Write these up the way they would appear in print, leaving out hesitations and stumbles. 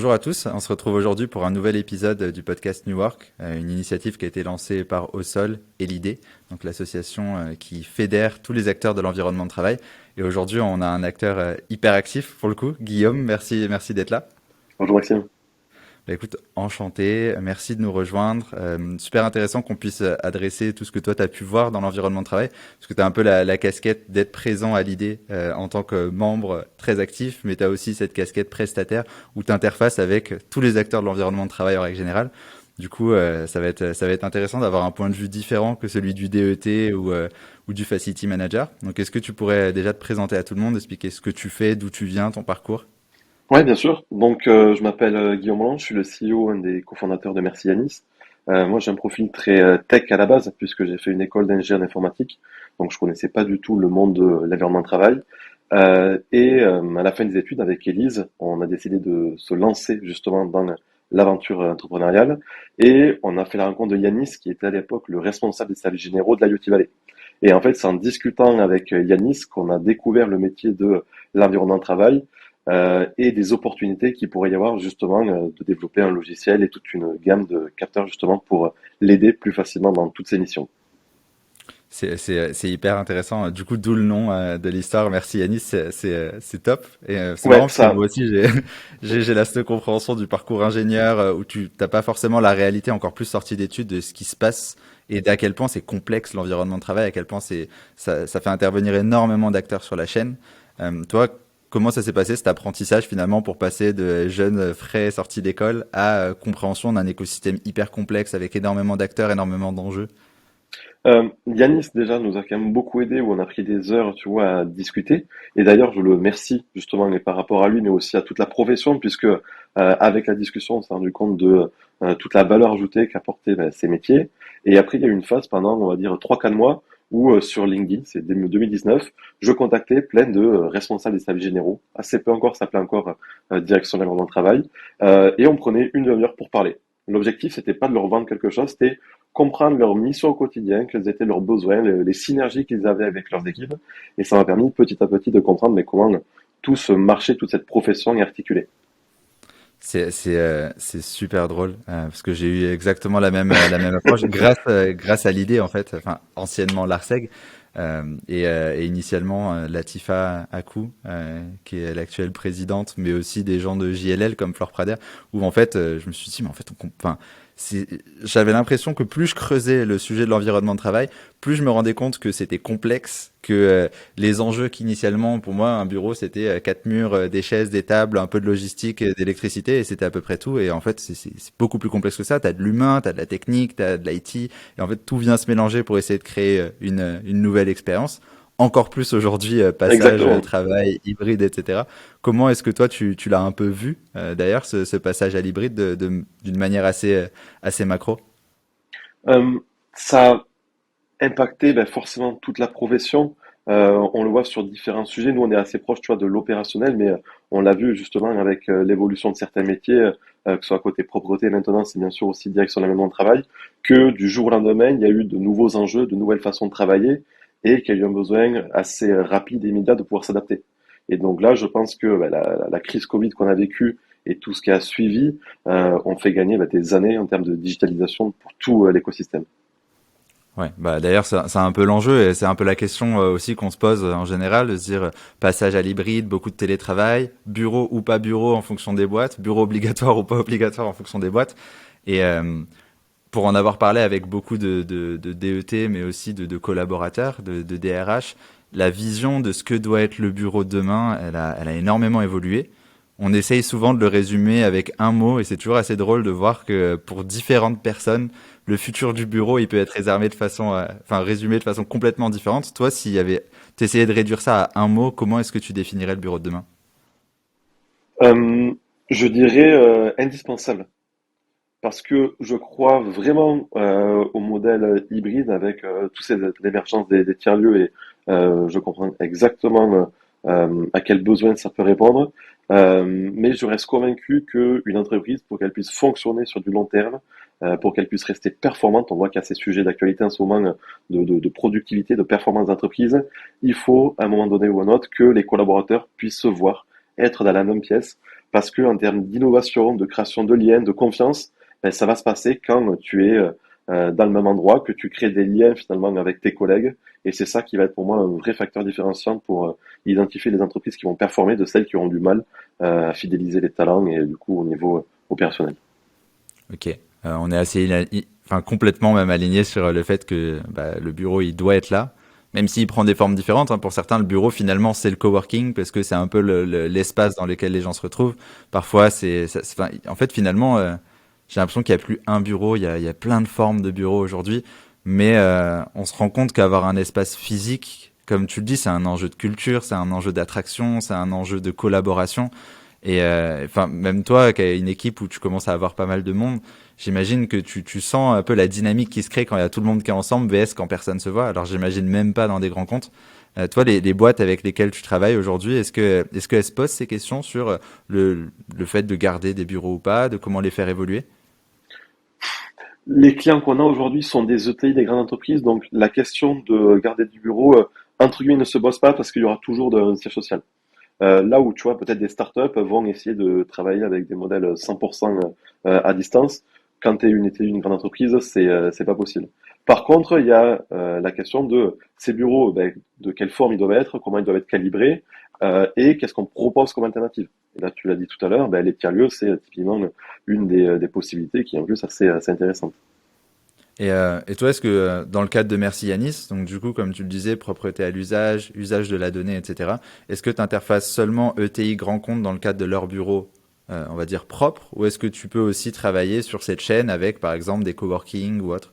Bonjour à tous, on se retrouve aujourd'hui pour un nouvel épisode du podcast New Work, une initiative qui a été lancée par OSOL et l'IDée, donc l'association qui fédère tous les acteurs de l'environnement de travail. Et aujourd'hui, on a un acteur hyper actif pour le coup, Guillaume, merci d'être là. Bonjour Maxime. Bah, écoute, enchanté, merci de nous rejoindre. Super intéressant qu'on puisse adresser tout ce que toi tu as pu voir dans l'environnement de travail, parce que tu as un peu la casquette d'être présent à l'idée en tant que membre très actif, mais tu as aussi cette casquette prestataire où tu interfaces avec tous les acteurs de l'environnement de travail en règle générale. Du coup, ça va être intéressant d'avoir un point de vue différent que celui du DET ou du Facility Manager. Donc, est-ce que tu pourrais déjà te présenter à tout le monde, expliquer ce que tu fais, d'où tu viens, ton parcours? Oui, bien sûr. Donc, je m'appelle Guillaume Blanc, je suis le CEO, un des cofondateurs de Merci Yanis. Moi, j'ai un profil très tech à la base, puisque j'ai fait une école d'ingénieur informatique. Donc, je connaissais pas du tout le monde de l'environnement de travail. À la fin des études, avec Élise, on a décidé de se lancer justement dans l'aventure entrepreneuriale. Et on a fait la rencontre de Yanis, qui était à l'époque le responsable des services généraux de l'IoT Valley. Et en fait, c'est en discutant avec Yanis qu'on a découvert le métier de l'environnement de travail et des opportunités qu'il pourrait y avoir justement de développer un logiciel et toute une gamme de capteurs justement pour l'aider plus facilement dans toutes ses missions. C'est hyper intéressant. Du coup, d'où le nom de l'histoire. Merci Yanis, c'est top. Et c'est Ouais, marrant parce que ça, moi aussi, j'ai la cette compréhension du parcours ingénieur où tu t'as pas forcément la réalité encore plus sortie d'études de ce qui se passe et d'à quel point c'est complexe l'environnement de travail, à quel point ça fait intervenir énormément d'acteurs sur la chaîne. Toi, comment ça s'est passé cet apprentissage finalement pour passer de jeunes frais sortis d'école à compréhension d'un écosystème hyper complexe avec énormément d'acteurs, énormément d'enjeux? Yanis déjà nous a quand même beaucoup aidé où on a pris des heures, tu vois, à discuter. Et d'ailleurs, je le remercie justement et par rapport à lui, mais aussi à toute la profession, puisque avec la discussion, on s'est rendu compte de toute la valeur ajoutée qu'apportaient ces métiers. Et après, il y a eu une phase pendant, on va dire, 3 4 mois où sur LinkedIn, c'est 2019, je contactais plein de responsables des services généraux. Assez peu encore, ça s'appelait encore direction de l'environnement de travail. Et on prenait une demi-heure pour parler. L'objectif, c'était pas de leur vendre quelque chose, c'était comprendre leur mission au quotidien, quels étaient leurs besoins, les synergies qu'ils avaient avec leurs équipes. Et ça m'a permis petit à petit de comprendre mais comment tout ce marché, toute cette profession est articulée. C'est super drôle parce que j'ai eu exactement la même approche grâce à l'idée en fait, enfin anciennement l'Arseg et initialement Latifa Akou qui est l'actuelle présidente, mais aussi des gens de JLL comme Flore Prader, où en fait je me suis dit mais en fait enfin j'avais l'impression que plus je creusais le sujet de l'environnement de travail, plus je me rendais compte que c'était complexe, que les enjeux qu'initialement, pour moi, un bureau, c'était quatre murs, des chaises, des tables, un peu de logistique, d'électricité, et c'était à peu près tout. Et en fait, c'est beaucoup plus complexe que ça. T'as de l'humain, t'as de la technique, t'as de l'IT, et en fait, tout vient se mélanger pour essayer de créer une nouvelle expérience. Encore plus aujourd'hui, passage, Exactement. travail, hybride, etc. Comment est-ce que toi, tu l'as un peu vu, d'ailleurs, ce passage à l'hybride d'une manière assez macro? Euh, Ça a impacté forcément toute la profession. On le voit sur différents sujets. Nous, on est assez proche, tu vois, de l'opérationnel, mais on l'a vu justement avec l'évolution de certains métiers, que ce soit côté propreté maintenant, c'est bien sûr aussi direction de l'aménagement de travail, que du jour au lendemain, il y a eu de nouveaux enjeux, de nouvelles façons de travailler, et qu'il y a eu un besoin assez rapide et immédiat de pouvoir s'adapter. Et donc là, je pense que la crise Covid qu'on a vécue et tout ce qui a suivi ont fait gagner des années en termes de digitalisation pour tout l'écosystème. Ouais, bah d'ailleurs c'est un peu l'enjeu et c'est un peu la question aussi qu'on se pose en général, de se dire passage à l'hybride, beaucoup de télétravail, bureau ou pas bureau en fonction des boîtes, bureau obligatoire ou pas obligatoire en fonction des boîtes. Et pour en avoir parlé avec beaucoup de DET, mais aussi de collaborateurs, de DRH, la vision de ce que doit être le bureau de demain, elle a énormément évolué. On essaye souvent de le résumer avec un mot et c'est toujours assez drôle de voir que pour différentes personnes, le futur du bureau, il peut être réservé de façon, enfin résumé de façon complètement différente. Toi, s'il y avait, t'essayais de réduire ça à un mot, comment est-ce que tu définirais le bureau de demain? Euh, je dirais indispensable parce que je crois vraiment au modèle hybride avec tous ces l'émergence des tiers-lieux et je comprends exactement à quel besoin ça peut répondre. Mais je reste convaincu qu'une entreprise, pour qu'elle puisse fonctionner sur du long terme, pour qu'elle puisse rester performante, on voit qu'il y a ces sujets d'actualité en ce moment de productivité, de performance d'entreprise, il faut à un moment donné ou à un autre que les collaborateurs puissent se voir, être dans la même pièce parce que en termes d'innovation, de création de liens, de confiance, ben, ça va se passer quand tu es dans le même endroit, que tu crées des liens finalement avec tes collègues. Et c'est ça qui va être pour moi un vrai facteur différenciant pour identifier les entreprises qui vont performer de celles qui auront du mal à fidéliser les talents et du coup au niveau opérationnel. Ok. On est assez, enfin complètement même aligné sur le fait que bah, le bureau il doit être là, même s'il prend des formes différentes. Hein. Pour certains, le bureau finalement c'est le coworking parce que c'est un peu l'espace dans lequel les gens se retrouvent. Parfois, enfin, en fait finalement, j'ai l'impression qu'il y a plus un bureau. Il y a plein de formes de bureaux aujourd'hui, mais on se rend compte qu'avoir un espace physique, comme tu le dis, c'est un enjeu de culture, c'est un enjeu d'attraction, c'est un enjeu de collaboration. Et enfin, même toi, qui as une équipe où tu commences à avoir pas mal de monde, j'imagine que tu sens un peu la dynamique qui se crée quand il y a tout le monde qui est ensemble, vs quand personne se voit. Alors j'imagine même pas dans des grands comptes. Toi, les boîtes avec lesquelles tu travailles aujourd'hui, est-ce qu'elles se posent ces questions sur le fait de garder des bureaux ou pas, de comment les faire évoluer? Les clients qu'on a aujourd'hui sont des ETI, des grandes entreprises, donc la question de garder du bureau, entre guillemets, ne se bosse pas parce qu'il y aura toujours un siège social. Là où tu vois peut-être des startups vont essayer de travailler avec des modèles 100% à distance. Quand tu es une grande entreprise, c'est pas possible. Par contre, il y a la question de ces bureaux, ben, de quelle forme ils doivent être, comment ils doivent être calibrés, et qu'est-ce qu'on propose comme alternative. Et là, tu l'as dit tout à l'heure, ben, les tiers-lieux, c'est typiquement une des possibilités qui est en plus assez intéressante. Et toi, est-ce que dans le cadre de Merci Yanis, donc du coup, comme tu le disais, propreté à l'usage, usage de la donnée, etc., est-ce que tu interfaces seulement ETI grand compte dans le cadre de leur bureau, on va dire propre, ou est-ce que tu peux aussi travailler sur cette chaîne avec, par exemple, des coworking ou autre?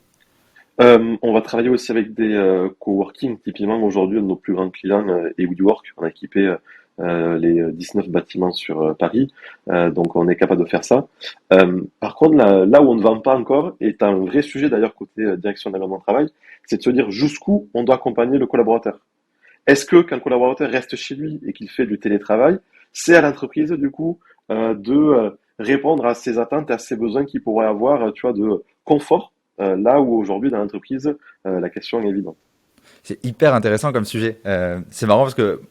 On va travailler aussi avec des coworking. Typiquement, aujourd'hui, un de nos plus grands clients est WeWork. On a équipé les 19 bâtiments sur Paris. Donc, on est capable de faire ça. Par contre, là où on ne vend pas encore, est un vrai sujet d'ailleurs côté direction de l'environnement de travail, c'est de se dire jusqu'où on doit accompagner le collaborateur. Est-ce que quand le collaborateur reste chez lui et qu'il fait du télétravail, c'est à l'entreprise du coup de répondre à ses attentes et à ses besoins qu'il pourrait avoir, tu vois, de confort, là où aujourd'hui dans l'entreprise, la question est évidente. C'est hyper intéressant comme sujet. C'est marrant parce que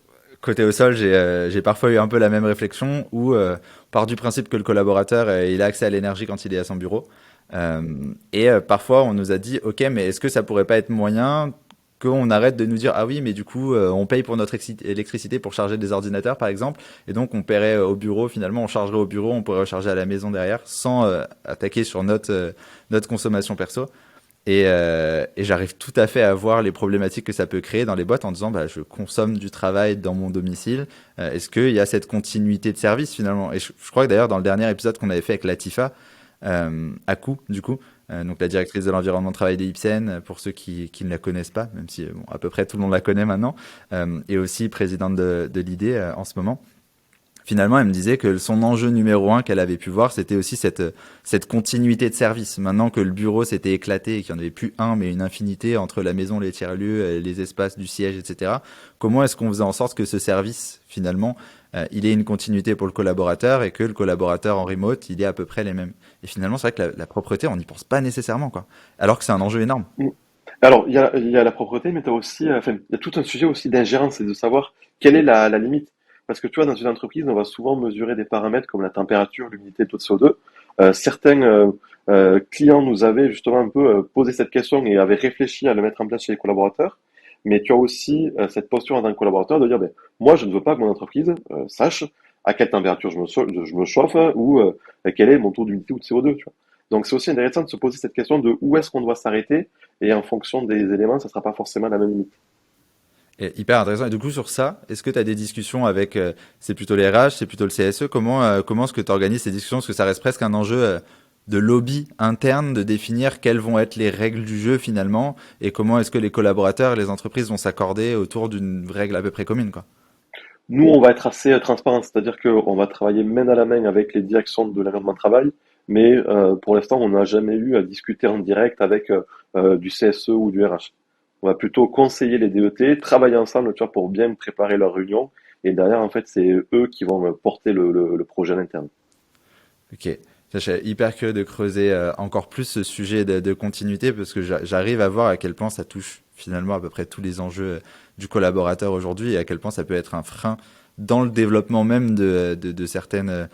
côté au sol, j'ai parfois eu un peu la même réflexion où on part du principe que le collaborateur, il a accès à l'énergie quand il est à son bureau. Parfois, on nous a dit, OK, mais est-ce que ça pourrait pas être moyen qu'on arrête de nous dire, ah oui, mais du coup, on paye pour notre électricité pour charger des ordinateurs, par exemple, et donc on paierait au bureau, finalement, on chargerait au bureau, on pourrait recharger à la maison derrière, sans attaquer sur notre consommation perso. Et j'arrive tout à fait à voir les problématiques que ça peut créer dans les boîtes en disant bah, je consomme du travail dans mon domicile. Est-ce qu'il y a cette continuité de service finalement? Et je crois que d'ailleurs dans le dernier épisode qu'on avait fait avec Latifa, Akou, du coup, donc la directrice de l'environnement de travail des Ipsen, pour ceux qui ne la connaissent pas, même si bon, à peu près tout le monde la connaît maintenant, et aussi présidente de l'IDE en ce moment. Finalement, elle me disait que son enjeu numéro un qu'elle avait pu voir, c'était aussi cette continuité de service. Maintenant que le bureau s'était éclaté et qu'il n'y en avait plus un, mais une infinité entre la maison, les tiers-lieux, les espaces du siège, etc., comment est-ce qu'on faisait en sorte que ce service, finalement, il ait une continuité pour le collaborateur et que le collaborateur en remote, il ait à peu près les mêmes. Et finalement, c'est vrai que la propreté, on n'y pense pas nécessairement, quoi. Alors que c'est un enjeu énorme. Mm. Alors, il y a la propreté, mais tu as aussi, enfin, il y a tout un sujet aussi d'ingérence et de savoir quelle est la limite. Parce que tu vois, dans une entreprise, on va souvent mesurer des paramètres comme la température, l'humidité, le taux de CO2. Certains clients nous avaient justement un peu posé cette question et avaient réfléchi à le mettre en place chez les collaborateurs. Mais tu as aussi cette posture en tant que collaborateur de dire, ben, moi, je ne veux pas que mon entreprise sache à quelle température je me chauffe ou quel est mon taux d'humidité ou de CO2. Tu vois. Donc, c'est aussi intéressant de se poser cette question de où est-ce qu'on doit s'arrêter et en fonction des éléments, ça sera pas forcément la même limite. Et hyper intéressant. Et du coup, sur ça, est-ce que tu as des discussions avec, c'est plutôt les RH, c'est plutôt le CSE? Comment est-ce que tu organises ces discussions? Parce que ça reste presque un enjeu de lobby interne, de définir quelles vont être les règles du jeu finalement, et comment est-ce que les collaborateurs et les entreprises vont s'accorder autour d'une règle à peu près commune, quoi. Nous, on va être assez transparent, c'est-à-dire qu'on va travailler main à la main avec les directions de l'environnement de travail, mais pour l'instant, on n'a jamais eu à discuter en direct avec du CSE ou du RH. On va plutôt conseiller les DET, travailler ensemble, tu vois, pour bien préparer leur réunion, et derrière, en fait, c'est eux qui vont porter le projet à l'interne. Ok. Je suis hyper curieux de creuser encore plus ce sujet de continuité parce que j'arrive à voir à quel point ça touche finalement à peu près tous les enjeux du collaborateur aujourd'hui et à quel point ça peut être un frein dans le développement même de certaines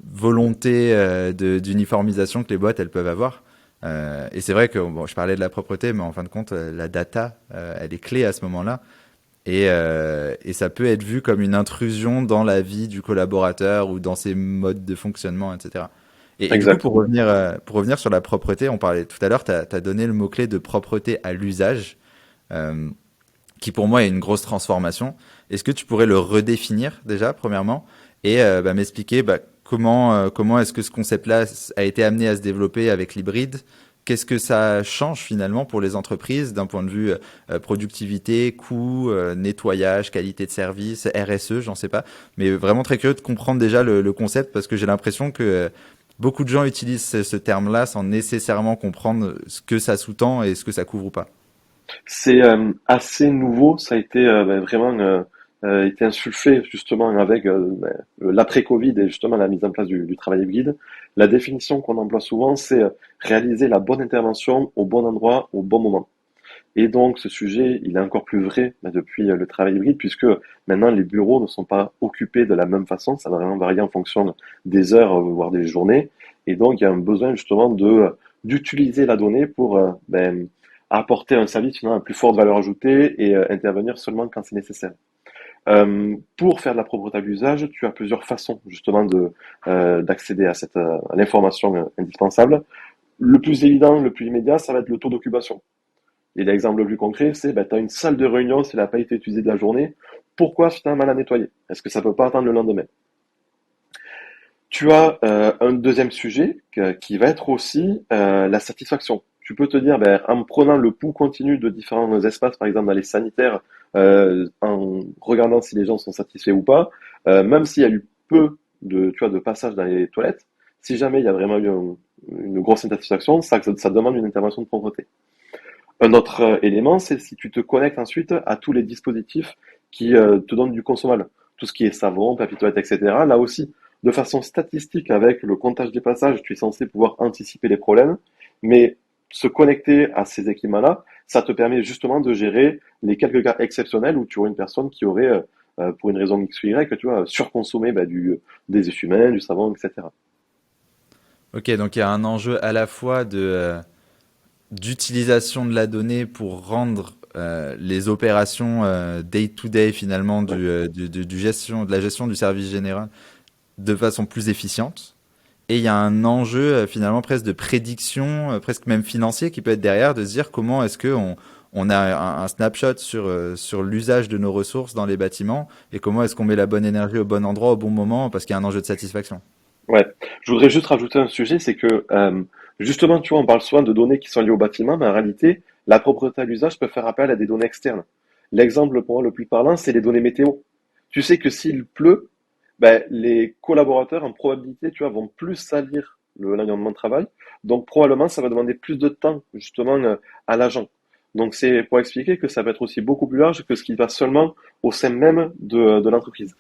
volonté d'uniformisation que les boîtes elles peuvent avoir. Et c'est vrai que bon, je parlais de la propreté, mais en fin de compte, la data, elle est clé à ce moment-là. Et ça peut être vu comme une intrusion dans la vie du collaborateur ou dans ses modes de fonctionnement, etc. Et du coup, Exact. pour revenir sur la propreté, on parlait tout à l'heure, tu as donné le mot-clé de propreté à l'usage, euh, qui pour moi est une grosse transformation. Est-ce que tu pourrais le redéfinir déjà, premièrement, et m'expliquer comment est-ce que ce concept-là a été amené à se développer avec l'hybride? Qu'est-ce que ça change finalement pour les entreprises d'un point de vue productivité, coût, nettoyage, qualité de service, RSE, j'en sais pas. Mais vraiment très curieux de comprendre déjà le concept parce que j'ai l'impression que beaucoup de gens utilisent ce terme-là sans nécessairement comprendre ce que ça sous-tend et ce que ça couvre ou pas. C'est assez nouveau, ça a été vraiment été insufflé justement avec l'après-Covid et justement la mise en place du travail hybride. La définition qu'on emploie souvent, c'est réaliser la bonne intervention au bon endroit, au bon moment. Et donc ce sujet, il est encore plus vrai depuis le travail hybride, puisque maintenant les bureaux ne sont pas occupés de la même façon, ça va vraiment varier en fonction des heures, voire des journées. Et donc il y a un besoin justement de d'utiliser la donnée pour apporter un service finalement à plus forte valeur ajoutée et intervenir seulement quand c'est nécessaire. Pour faire de la propreté à l'usage, tu as plusieurs façons justement de d'accéder à cette à l'information indispensable. Le plus évident, le plus immédiat, ça va être le taux d'occupation. Et l'exemple le plus concret, c'est tu as une salle de réunion, si elle n'a pas été utilisée de la journée, pourquoi finalement la nettoyer? Est-ce que ça peut pas attendre le lendemain? Tu as un deuxième sujet qui va être aussi la satisfaction. Tu peux te dire, en prenant le pouls continu de différents espaces, par exemple dans les sanitaires, en regardant si les gens sont satisfaits ou pas, même s'il y a eu peu de passages dans les toilettes, si jamais il y a vraiment eu une grosse insatisfaction, ça demande une intervention de propreté. Un autre élément, c'est si tu te connectes ensuite à tous les dispositifs qui te donnent du consommable. Tout ce qui est savon, papier toilette, etc. Là aussi, de façon statistique, avec le comptage des passages, tu es censé pouvoir anticiper les problèmes, mais se connecter à ces équipements-là, ça te permet justement de gérer les quelques cas exceptionnels où tu aurais une personne qui aurait, pour une raison X ou Y, tu vois, surconsommé des essuie-mains, du savon, etc. Ok, donc il y a un enjeu à la fois d'utilisation de la donnée pour rendre les opérations day-to-day finalement Ouais. de la gestion du service général de façon plus efficiente. Et il y a un enjeu finalement presque de prédiction, presque même financier qui peut être derrière, de se dire comment est-ce que on a un snapshot sur l'usage de nos ressources dans les bâtiments et comment est-ce qu'on met la bonne énergie au bon endroit au bon moment parce qu'il y a un enjeu de satisfaction. Ouais, je voudrais juste rajouter un sujet, c'est que justement, tu vois, on parle souvent de données qui sont liées au bâtiment, mais en réalité, la propreté à l'usage peut faire appel à des données externes. L'exemple pour moi le plus parlant, c'est les données météo. Tu sais que s'il pleut, les collaborateurs en probabilité, tu vois, vont plus salir l'environnement de travail, donc probablement ça va demander plus de temps justement à l'agent. Donc c'est pour expliquer que ça peut être aussi beaucoup plus large que ce qui va seulement au sein même de l'entreprise.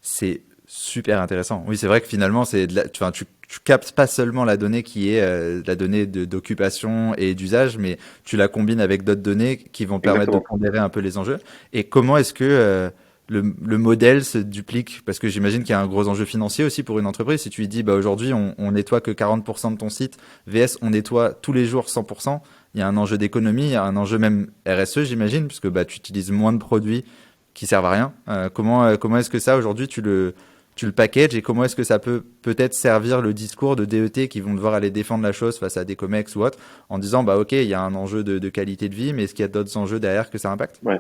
C'est super intéressant. Oui, c'est vrai que finalement, enfin, tu captes pas seulement la donnée qui est la donnée d'occupation et d'usage, mais tu la combines avec d'autres données qui vont permettre de Exactement. pondérer un peu les enjeux. Et comment est-ce que le modèle se duplique? Parce que j'imagine qu'il y a un gros enjeu financier aussi pour une entreprise. Si tu lui dis, bah, aujourd'hui, on nettoie que 40% de ton site, VS, on nettoie tous les jours 100%, il y a un enjeu d'économie, il y a un enjeu même RSE, j'imagine, puisque bah, tu utilises moins de produits qui servent à rien. Comment est-ce que ça aujourd'hui tu le packages et comment est-ce que ça peut peut-être servir le discours de DET qui vont devoir aller défendre la chose face à des comex ou autres en disant bah ok il y a un enjeu de qualité de vie mais est-ce qu'il y a d'autres enjeux derrière que ça impacte? Ouais.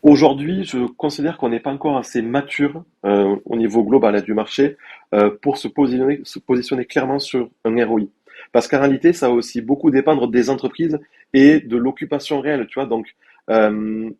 Aujourd'hui, je considère qu'on n'est pas encore assez mature au niveau global du marché pour se positionner clairement sur un ROI. Parce qu'en réalité, ça va aussi beaucoup dépendre des entreprises et de l'occupation réelle, tu vois. Donc,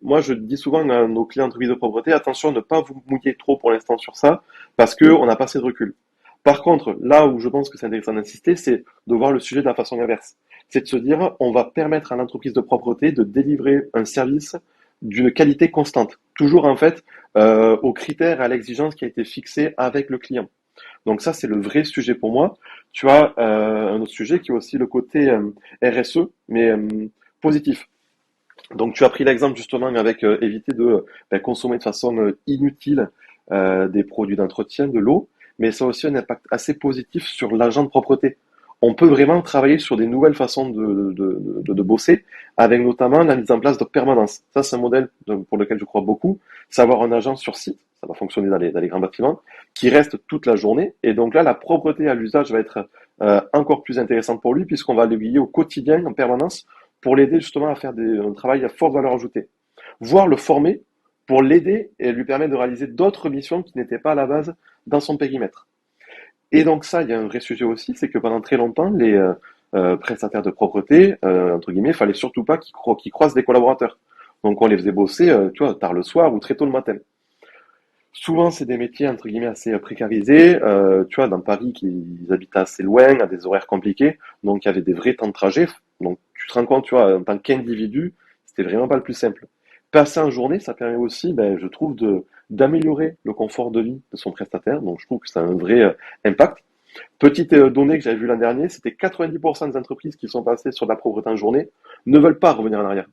moi, je dis souvent à nos clients entreprises de propreté, attention, ne pas vous mouiller trop pour l'instant sur ça, parce qu'on n'a pas assez de recul. Par contre, là où je pense que c'est intéressant d'insister, c'est de voir le sujet de la façon inverse. C'est de se dire, on va permettre à l'entreprise de propreté de délivrer un service d'une qualité constante, toujours en fait aux critères et à l'exigence qui a été fixée avec le client. Donc ça, c'est le vrai sujet pour moi. Tu as un autre sujet qui est aussi le côté RSE, mais positif. Donc tu as pris l'exemple justement avec éviter de consommer de façon inutile des produits d'entretien, de l'eau. mais ça a aussi un impact assez positif sur l'agent de propreté. On peut vraiment travailler sur des nouvelles façons de bosser, avec notamment la mise en place de permanence. Ça, c'est un modèle pour lequel je crois beaucoup. Savoir un agent sur site, ça va fonctionner dans les grands bâtiments, qui reste toute la journée. Et donc là, la propreté à l'usage va être encore plus intéressante pour lui, puisqu'on va l'aiguiller au quotidien, en permanence, pour l'aider justement à faire un travail à forte valeur ajoutée. Voire le former pour l'aider et lui permettre de réaliser d'autres missions qui n'étaient pas à la base dans son périmètre. Et donc ça, il y a un vrai sujet aussi, c'est que pendant très longtemps, les prestataires de propreté, entre guillemets, fallait surtout pas qu'ils croisent des collaborateurs. Donc on les faisait bosser, tu vois, tard le soir ou très tôt le matin. Souvent, c'est des métiers entre guillemets assez précarisés. Tu vois, dans Paris, qui ils habitaient assez loin, à des horaires compliqués, donc il y avait des vrais temps de trajet. Donc tu te rends compte, tu vois, en tant qu'individu, c'était vraiment pas le plus simple. Passer en journée, ça permet aussi, ben, je trouve, de d'améliorer le confort de vie de son prestataire. Donc je trouve que ça a un vrai impact. Petite donnée que j'avais vue l'an dernier, c'était 90% des entreprises qui sont passées sur de la propreté en journée ne veulent pas revenir en arrière.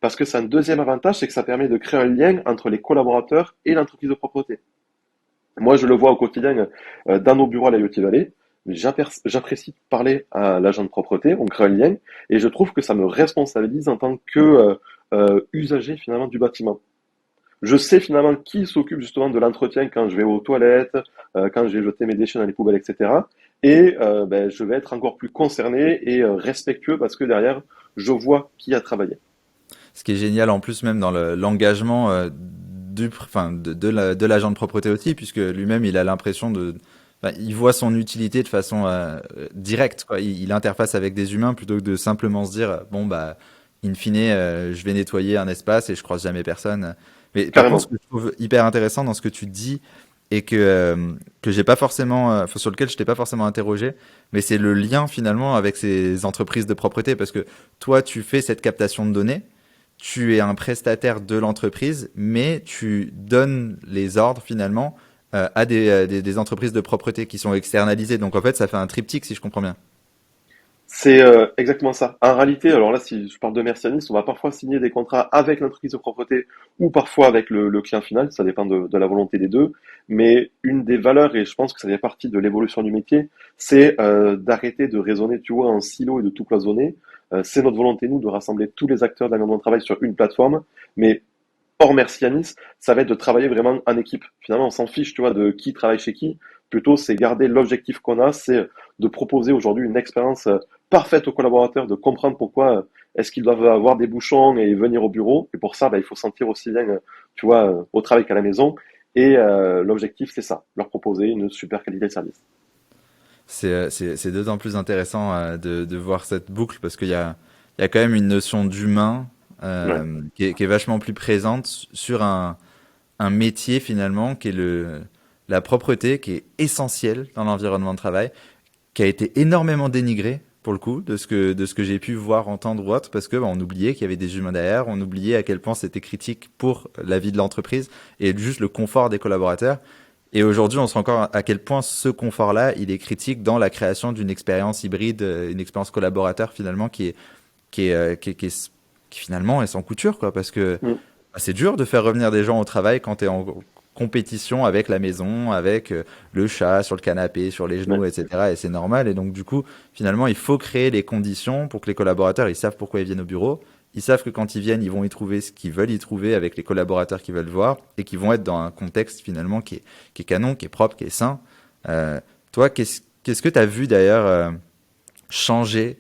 Parce que c'est un deuxième avantage, c'est que ça permet de créer un lien entre les collaborateurs et l'entreprise de propreté. Moi, je le vois au quotidien dans nos bureaux à l'IoT Valley. J'apprécie parler à l'agent de propreté, on crée un lien, et je trouve que ça me responsabilise en tant que usager finalement du bâtiment. Je sais finalement qui s'occupe justement de l'entretien quand je vais aux toilettes, quand je vais jeter mes déchets dans les poubelles, etc. Et ben, je vais être encore plus concerné et respectueux parce que derrière, je vois qui a travaillé. Ce qui est génial en plus même dans l'engagement de l'agent de propreté aussi, puisque lui-même il a l'impression il voit son utilité de façon directe, quoi. Il interface avec des humains plutôt que de simplement se dire bon bah in fine je vais nettoyer un espace et je croise jamais personne. Mais par contre, ce Carrément. que je trouve hyper intéressant dans ce que tu dis et que j'ai pas forcément, sur lequel je t'ai pas forcément interrogé, mais c'est le lien finalement avec ces entreprises de propreté, parce que toi tu fais cette captation de données, tu es un prestataire de l'entreprise, mais tu donnes les ordres finalement à des entreprises de propreté qui sont externalisées. Donc en fait, ça fait un triptyque si je comprends bien. C'est exactement ça. En réalité, alors là, si je parle de Mercialis, on va parfois signer des contrats avec l'entreprise de propreté ou parfois avec le client final, ça dépend de la volonté des deux. Mais une des valeurs, et je pense que ça fait partie de l'évolution du métier, c'est d'arrêter de raisonner, tu vois, en silo et de tout cloisonner. C'est notre volonté, nous, de rassembler tous les acteurs de l'environnement de travail sur une plateforme. Mais hors Mercianis, ça va être de travailler vraiment en équipe. Finalement, on s'en fiche, tu vois, de qui travaille chez qui. Plutôt, c'est garder l'objectif qu'on a, c'est de proposer aujourd'hui une expérience parfaite aux collaborateurs, de comprendre pourquoi est-ce qu'ils doivent avoir des bouchons et venir au bureau. Et pour ça, bah, il faut sentir aussi bien, tu vois, au travail qu'à la maison. Et l'objectif, c'est ça, leur proposer une super qualité de service. C'est d'autant plus intéressant de voir cette boucle parce il y a quand même une notion d'humain Ouais. qui est vachement plus présente sur un métier finalement qui est la propreté, qui est essentielle dans l'environnement de travail, qui a été énormément dénigré pour le coup de ce que j'ai pu voir, entendre ou autre, parce que on oubliait qu'il y avait des humains derrière, on oubliait à quel point c'était critique pour la vie de l'entreprise et juste le confort des collaborateurs. Et aujourd'hui, on se rend compte à quel point ce confort-là, il est critique dans la création d'une expérience hybride, une expérience collaborateur finalement qui finalement est sans couture, quoi, parce que Mm. bah, c'est dur de faire revenir des gens au travail quand tu es en compétition avec la maison, avec le chat sur le canapé, sur les genoux, Ouais. etc. Et c'est normal. Et donc, du coup, finalement, il faut créer les conditions pour que les collaborateurs, ils savent pourquoi ils viennent au bureau. Ils savent que quand ils viennent, ils vont y trouver ce qu'ils veulent y trouver avec les collaborateurs qu'ils veulent voir et qui vont être dans un contexte finalement qui est canon, qui est propre, qui est sain. Toi, qu'est-ce que tu as vu d'ailleurs changer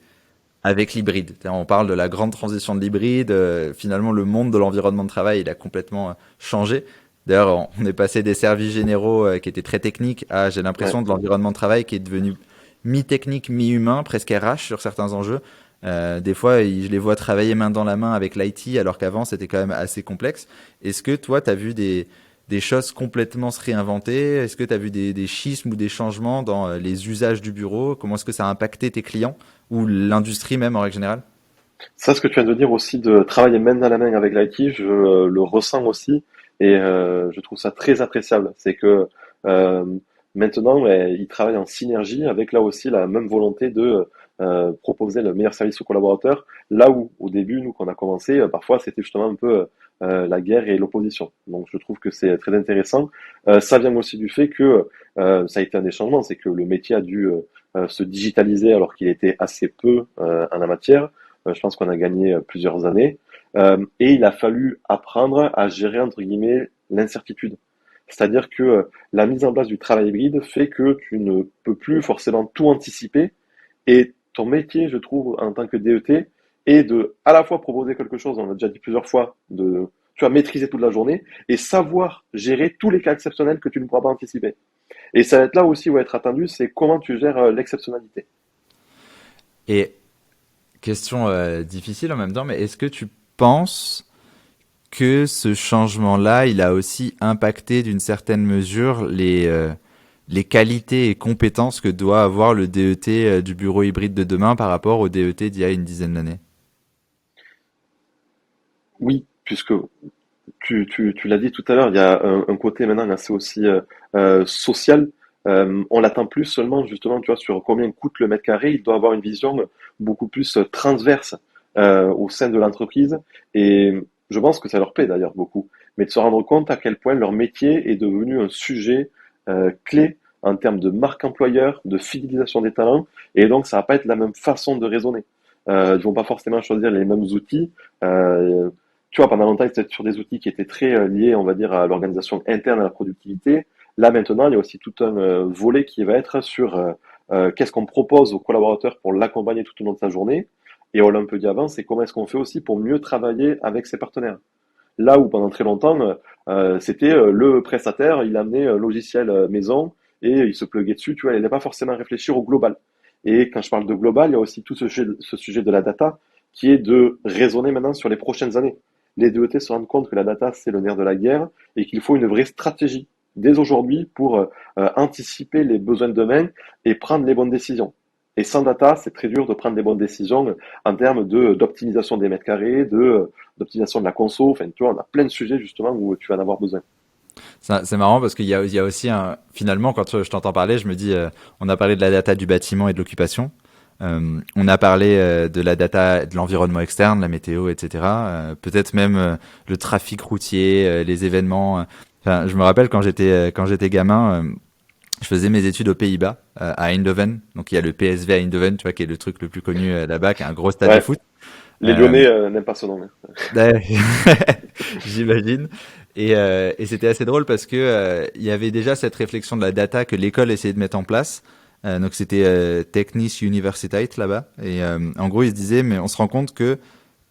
avec l'hybride? On parle de la grande transition de l'hybride. Finalement, le monde de l'environnement de travail, il a complètement changé. D'ailleurs, on est passé des services généraux qui étaient très techniques à, j'ai Ouais. l'impression, de l'environnement de travail qui est devenu mi-technique, mi-humain, presque RH sur certains enjeux. Des fois, je les vois travailler main dans la main avec l'IT, alors qu'avant, c'était quand même assez complexe. Est-ce que toi, tu as vu des choses complètement se réinventer? Est-ce que tu as vu des schismes ou des changements dans les usages du bureau? Comment est-ce que ça a impacté tes clients ou l'industrie même en règle générale? Ça, ce que tu viens de dire aussi, de travailler main dans la main avec l'IT, je le ressens aussi et je trouve ça très appréciable. C'est que euh, maintenant, ouais, ils travaillent en synergie avec là aussi la même volonté de proposer le meilleur service aux collaborateurs, là où au début, nous, quand on a commencé, parfois c'était justement un peu la guerre et l'opposition. Donc je trouve que c'est très intéressant. Ça vient aussi du fait que ça a été un des changements, c'est que le métier a dû se digitaliser alors qu'il était assez peu en la matière. Je pense qu'on a gagné plusieurs années. Et il a fallu apprendre à gérer, entre guillemets, l'incertitude. C'est-à-dire que la mise en place du travail hybride fait que tu ne peux plus forcément tout anticiper. Et ton métier, je trouve, en tant que DET, est de à la fois proposer quelque chose, on l'a déjà dit plusieurs fois, de tu vas maîtriser toute la journée et savoir gérer tous les cas exceptionnels que tu ne pourras pas anticiper. Et ça va être là aussi où va être attendu, c'est comment tu gères l'exceptionnalité. Et question difficile en même temps, mais est-ce que tu penses que ce changement-là, il a aussi impacté d'une certaine mesure les qualités et compétences que doit avoir le DET du bureau hybride de demain par rapport au DET d'il y a une dizaine d'années? Oui, puisque tu l'as dit tout à l'heure, il y a un côté maintenant assez aussi social. On l'attend plus seulement justement, tu vois, sur combien coûte le mètre carré. Il doit avoir une vision beaucoup plus transverse au sein de l'entreprise. Et je pense que ça leur plaît d'ailleurs beaucoup. Mais de se rendre compte à quel point leur métier est devenu un sujet clé en termes de marque employeur, de fidélisation des talents. Et donc, ça va pas être la même façon de raisonner. Ils vont pas forcément choisir les mêmes outils. Euh, Tu vois, pendant longtemps, ils étaient sur des outils qui étaient très liés, on va dire, à l'organisation interne, à la productivité. Là, maintenant, il y a aussi tout un volet qui va être sur qu'est-ce qu'on propose aux collaborateurs pour l'accompagner tout au long de sa journée. Et on l'a un peu dit avant, c'est comment est-ce qu'on fait aussi pour mieux travailler avec ses partenaires. Là où pendant très longtemps, c'était le prestataire, il amenait un logiciel maison et il se pluguait dessus, tu vois, il n'allait pas forcément réfléchir au global. Et quand je parle de global, il y a aussi tout ce sujet de la data qui est de raisonner maintenant sur les prochaines années. Les DET se rendent compte que la data, c'est le nerf de la guerre et qu'il faut une vraie stratégie dès aujourd'hui pour anticiper les besoins de demain et prendre les bonnes décisions. Et sans data, c'est très dur de prendre les bonnes décisions en termes d'optimisation des mètres carrés, d'optimisation de la conso. Enfin, tu vois, on a plein de sujets justement où tu vas en avoir besoin. C'est marrant parce il y a aussi finalement, quand je t'entends parler, je me dis, on a parlé de la data du bâtiment et de l'occupation. On a parlé de la data de l'environnement externe, la météo, etc. Peut-être même le trafic routier, les événements. Enfin, je me rappelle quand j'étais gamin, je faisais mes études aux Pays-Bas, à Eindhoven. Donc il y a le PSV à Eindhoven, tu vois, qui est le truc le plus connu là-bas, qui est un gros stade de Ouais, foot. les Euh, Lyonnais n'aiment pas ce nom, hein. Ouais. J'imagine. Et c'était assez drôle parce que il y avait déjà cette réflexion de la data que l'école essayait de mettre en place. Donc c'était Technische Universiteit là-bas. Et en gros, ils se disaient, mais on se rend compte que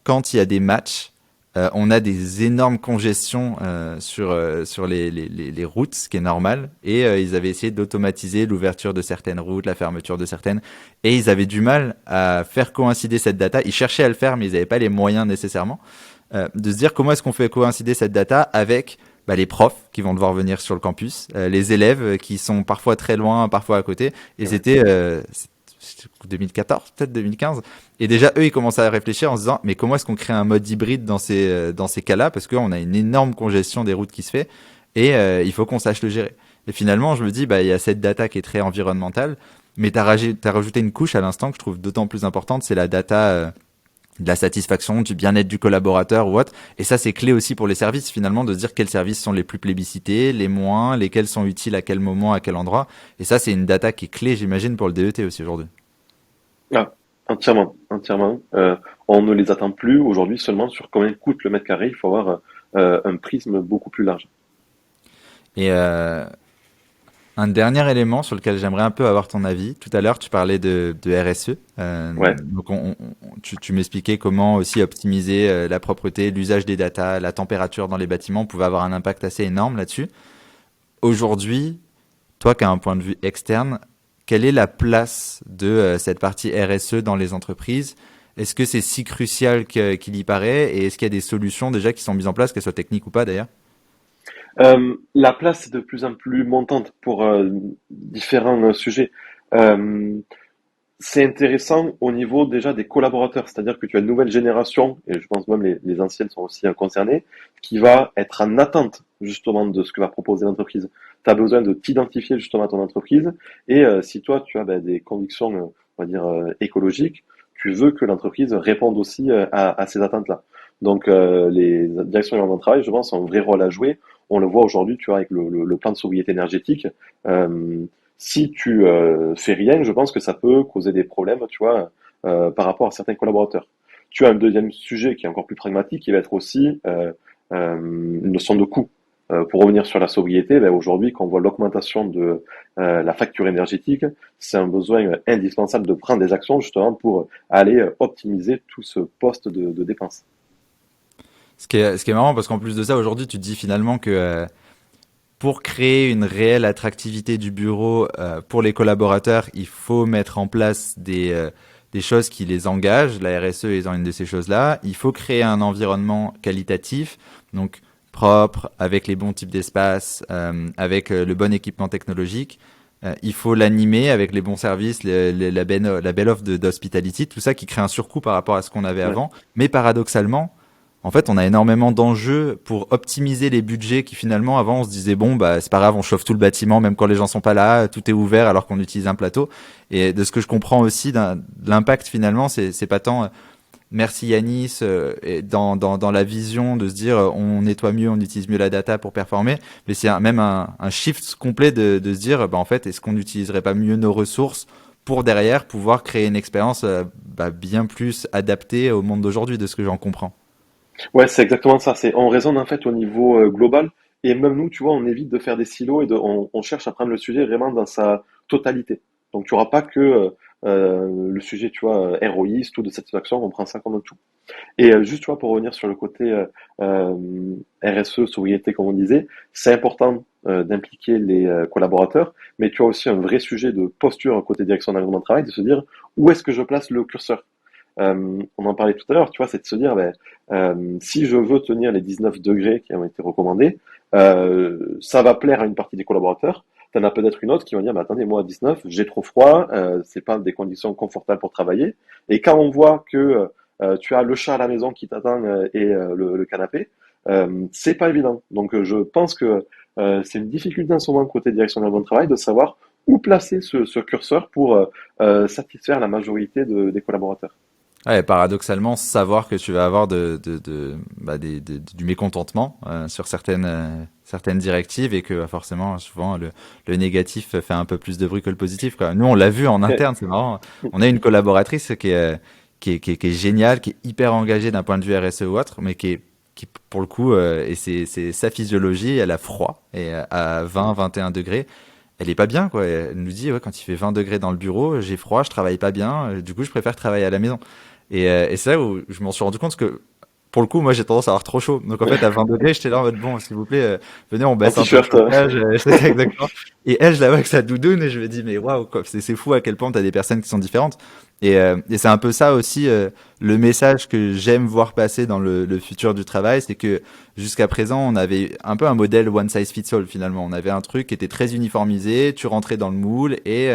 quand il y a des matchs, on a des énormes congestions sur les routes, ce qui est normal. Et ils avaient essayé d'automatiser l'ouverture de certaines routes, la fermeture de certaines. Et ils avaient du mal à faire coïncider cette data. Ils cherchaient à le faire, mais ils n'avaient pas les moyens nécessairement. De se dire comment est-ce qu'on fait coïncider cette data avec les profs qui vont devoir venir sur le campus, les élèves qui sont parfois très loin, parfois à côté. Et Ouais. c'était 2014, peut-être 2015. Et déjà, eux, ils commencent à réfléchir en se disant, mais comment est-ce qu'on crée un mode hybride dans ces cas-là? Parce qu'on a une énorme congestion des routes qui se fait et il faut qu'on sache le gérer. Et finalement, je me dis, il y a cette data qui est très environnementale, mais t'as rajouté une couche à l'instant que je trouve d'autant plus importante, c'est la data de la satisfaction, du bien-être du collaborateur ou autre. Et ça, c'est clé aussi pour les services, finalement, de se dire quels services sont les plus plébiscités, les moins, lesquels sont utiles à quel moment, à quel endroit. Et ça, c'est une data qui est clé, j'imagine, pour le DET aussi aujourd'hui. Ah, entièrement, entièrement. On ne les attend plus aujourd'hui seulement sur combien coûte le mètre carré. Il faut avoir un prisme beaucoup plus large. Et un dernier élément sur lequel j'aimerais un peu avoir ton avis. Tout à l'heure, tu parlais de RSE. Ouais. Donc, tu m'expliquais comment aussi optimiser la propreté, l'usage des data, la température dans les bâtiments pouvait avoir un impact assez énorme là-dessus. Aujourd'hui, toi qui as un point de vue externe, quelle est la place de cette partie RSE dans les entreprises? Est-ce que c'est si crucial qu'il y paraît? Et est-ce qu'il y a des solutions déjà qui sont mises en place, qu'elles soient techniques ou pas d'ailleurs? La place est de plus en plus montante pour différents sujets. Euh, c'est intéressant au niveau déjà des collaborateurs, c'est-à-dire que tu as une nouvelle génération, et je pense même les anciennes sont aussi concernées, qui va être en attente justement de ce que va proposer l'entreprise. Tu as besoin de t'identifier justement à ton entreprise, et si toi tu as des convictions on va dire, écologique, tu veux que l'entreprise réponde aussi à ces attentes-là. Donc, les directions environnement de travail, je pense, ont un vrai rôle à jouer. On le voit aujourd'hui, tu vois, avec le plan de sobriété énergétique. Euh, Si tu fais rien, je pense que ça peut causer des problèmes, tu vois, par rapport à certains collaborateurs. Tu as un deuxième sujet qui est encore plus pragmatique, qui va être aussi une notion de coût. Pour revenir sur la sobriété, ben aujourd'hui, quand on voit l'augmentation de la facture énergétique, c'est un besoin indispensable de prendre des actions justement pour aller optimiser tout ce poste de dépense. Ce qui est marrant parce qu'en plus de ça, aujourd'hui, tu te dis finalement que pour créer une réelle attractivité du bureau pour les collaborateurs, il faut mettre en place des choses qui les engagent. La RSE étant une de ces choses-là. Il faut créer un environnement qualitatif, donc propre, avec les bons types d'espace, avec le bon équipement technologique. Il faut l'animer avec les bons services, la belle offre d'hospitality, tout ça qui crée un surcoût par rapport à ce qu'on avait Ouais. avant. Mais paradoxalement, en fait, on a énormément d'enjeux pour optimiser les budgets qui finalement, avant, on se disait, bon, bah, c'est pas grave, on chauffe tout le bâtiment, même quand les gens sont pas là, tout est ouvert alors qu'on utilise un plateau. Et de ce que je comprends aussi de l'impact finalement, c'est pas tant, merci Yanis, et dans la vision de se dire, on nettoie mieux, on utilise mieux la data pour performer, mais c'est même un shift complet de se dire, bah, en fait, est-ce qu'on n'utiliserait pas mieux nos ressources pour derrière pouvoir créer une expérience bah, bien plus adaptée au monde d'aujourd'hui, de ce que j'en comprends. Ouais, c'est exactement ça. C'est, on raisonne en fait au niveau global et même nous, tu vois, on évite de faire des silos et on cherche à prendre le sujet vraiment dans sa totalité. Donc, tu auras pas que le sujet, tu vois, héroïste ou de satisfaction, on prend ça comme un tout. Et juste, tu vois, pour revenir sur le côté RSE, sobriété, comme on disait, c'est important d'impliquer les collaborateurs, mais tu as aussi un vrai sujet de posture côté direction d'environnement de travail, de se dire où est-ce que je place le curseur. On en parlait tout à l'heure, tu vois, c'est de se dire, ben, si je veux tenir les 19 degrés qui ont été recommandés, ça va plaire à une partie des collaborateurs. T'en as peut-être une autre qui va dire, bah, attendez, moi à 19, j'ai trop froid, c'est pas des conditions confortables pour travailler. Et quand on voit que tu as le chat à la maison qui t'attend et le canapé, c'est pas évident. Donc je pense que c'est une difficulté en ce moment côté direction de de travail de savoir où placer ce curseur pour satisfaire la majorité des collaborateurs. Ouais, paradoxalement, savoir que tu vas avoir bah, du mécontentement sur certaines directives et que bah, forcément, souvent, le négatif fait un peu plus de bruit que le positif, quoi. Nous, on l'a vu en Mais, interne, c'est marrant. On a une collaboratrice qui est géniale, qui est hyper engagée d'un point de vue RSE ou autre, mais qui pour le coup, et c'est sa physiologie, elle a froid, et à 20, 21 degrés, elle est pas bien, quoi. Elle nous dit, ouais, quand il fait 20 degrés dans le bureau, j'ai froid, je travaille pas bien, du coup, je préfère travailler à la maison. Et c'est là où je m'en suis rendu compte que, pour le coup, moi, j'ai tendance à avoir trop chaud. Donc, en fait, à 20 degrés, j'étais là en mode, bon, s'il vous plaît, venez, on en baisse un peu le t-shirt. chauffage. C'est ça, exactement. Et elle, je la vois avec sa doudoune et je me dis, mais waouh, quoi, c'est fou à quel point t'as des personnes qui sont différentes. Et c'est un peu ça aussi, le message que j'aime voir passer dans le futur du travail, c'est que jusqu'à présent, on avait un peu un modèle one size fits all, finalement. On avait un truc qui était très uniformisé, tu rentrais dans le moule et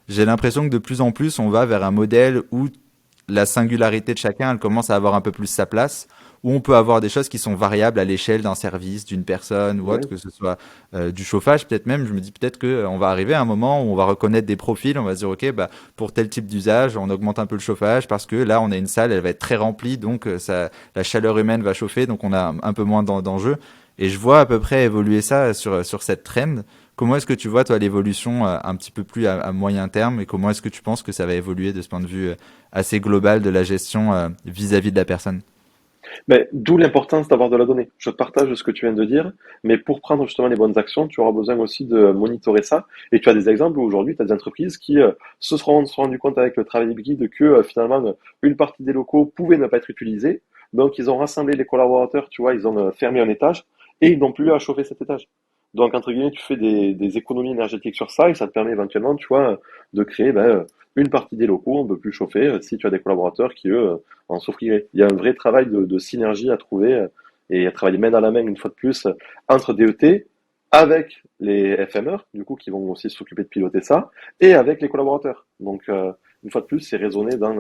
j'ai l'impression que de plus en plus, on va vers un modèle où la singularité de chacun, elle commence à avoir un peu plus sa place, où on peut avoir des choses qui sont variables à l'échelle d'un service, d'une personne ou autre, Ouais. que ce soit du chauffage, peut-être même, je me dis peut-être que on va arriver à un moment où on va reconnaître des profils, on va se dire, ok, bah, pour tel type d'usage, on augmente un peu le chauffage parce que là, on a une salle, elle va être très remplie, donc ça, la chaleur humaine va chauffer, donc on a un peu moins d'enjeux. Et je vois à peu près évoluer ça sur cette trend. Comment est-ce que tu vois, toi, l'évolution un petit peu plus à moyen terme et comment est-ce que tu penses que ça va évoluer de ce point de vue assez global de la gestion vis-à-vis de la personne? Mais d'où l'importance d'avoir de la donnée. Je partage ce que tu viens de dire, mais pour prendre justement les bonnes actions, tu auras besoin aussi de monitorer ça. Et tu as des exemples où aujourd'hui, tu as des entreprises qui se sont rendues compte avec le travail guide que finalement, une partie des locaux pouvait ne pas être utilisée. Donc, ils ont rassemblé les collaborateurs, tu vois, ils ont fermé un étage et ils n'ont plus à chauffer cet étage. Donc, entre guillemets, tu fais des économies énergétiques sur ça et ça te permet éventuellement, tu vois, de créer une partie des locaux, on ne peut plus chauffer si tu as des collaborateurs qui, eux, en souffriraient. Il y a un vrai travail de synergie à trouver et à travailler main dans la main, une fois de plus, entre DET, avec les FMR, du coup, qui vont aussi s'occuper de piloter ça, et avec les collaborateurs. Donc, une fois de plus, c'est raisonné dans